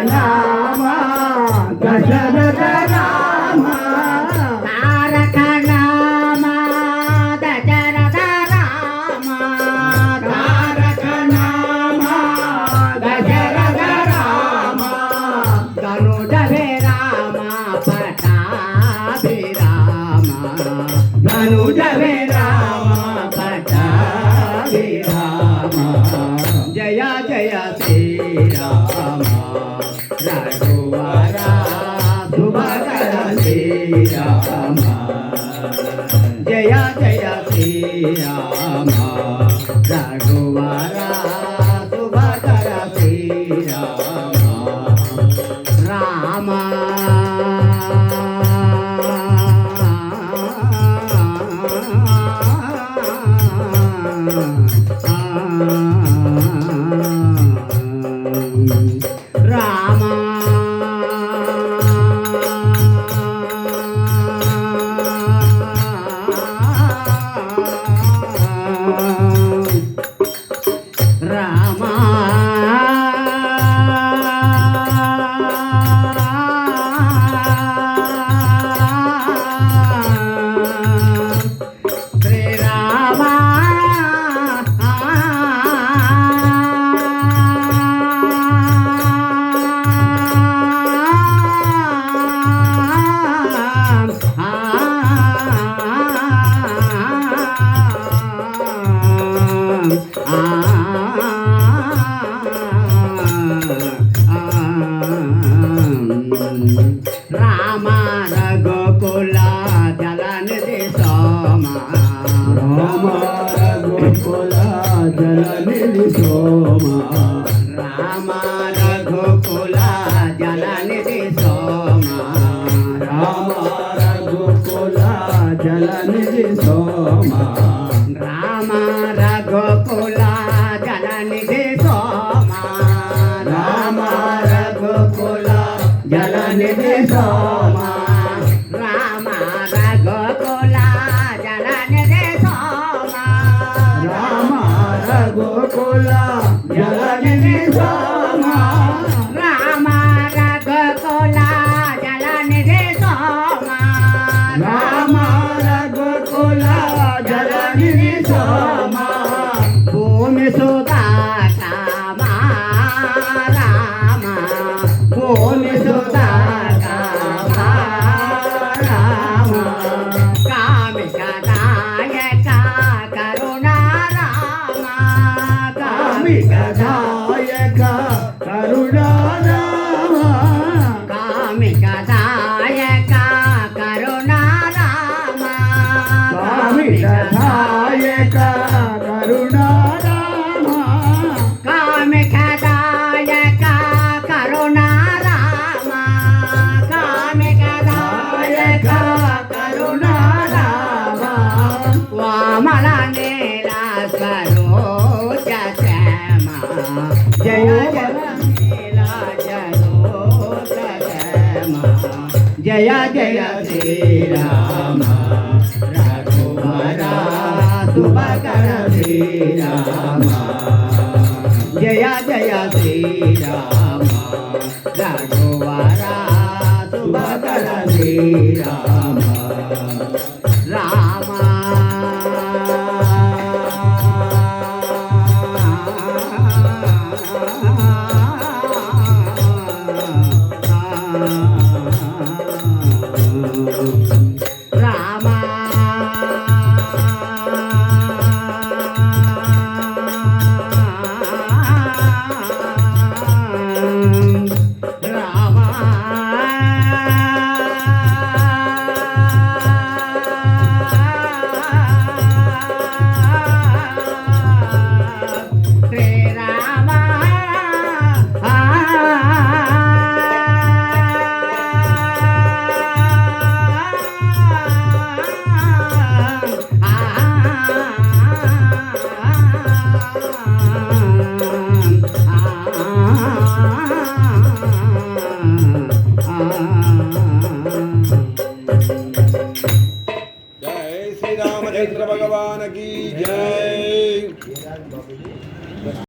నామ దశరథ రామ తారక నామ దశరథ రామ తారక నామ దశరథ రామ ధనుజవే రామ పటాభి రామ ధనుజవే రామ పటాభి రామ జయ జయ శ్రీరామ రఘువర శుభకర శ్రీరామ జయ జయ శ్రీరామ రఘువర శుభకర శ్రీరామ రామ రామ రామ శ్రీరామ రామ రఘుకుల జలనిధి సోమ రామ రఘుకుల జలనిధి సోమ రామ రఘుకుల జలనిధి సోమ రామ రఘుకుల జలనిధి సోమ రామ రఘుకుల జలనిధి సోమ రామ రఘుకుల జలనిధి సోమ రామ రఘుకుల జలనిధి సోమ రామ రఘుకుల జలనిధి సోమ రామ రఘుకుల జలనిధి సోమ రామ రఘుకుల జలనిధి సోమ భూమి సుధా కామ రామ భూమి సుధా కామ రామ కామిక దాయక కరుణా రామ కామిక దాయక కరుణా రామ కామిక దాయక కరుణా రామ కామిక దాయక కరుణా రామ కామిక దాయక కరుణా రామ కామిక దాయక కరుణా రామ వామల నీల సరోజ శ్యామ జయ జయ నీల సరోజ శ్యామ జయ జయ శ్రీరామ రఘువర శుభకర శ్రీరామ జయ జయ శ్రీరామ రఘువర శుభకర శ్రీరామ రామ రామ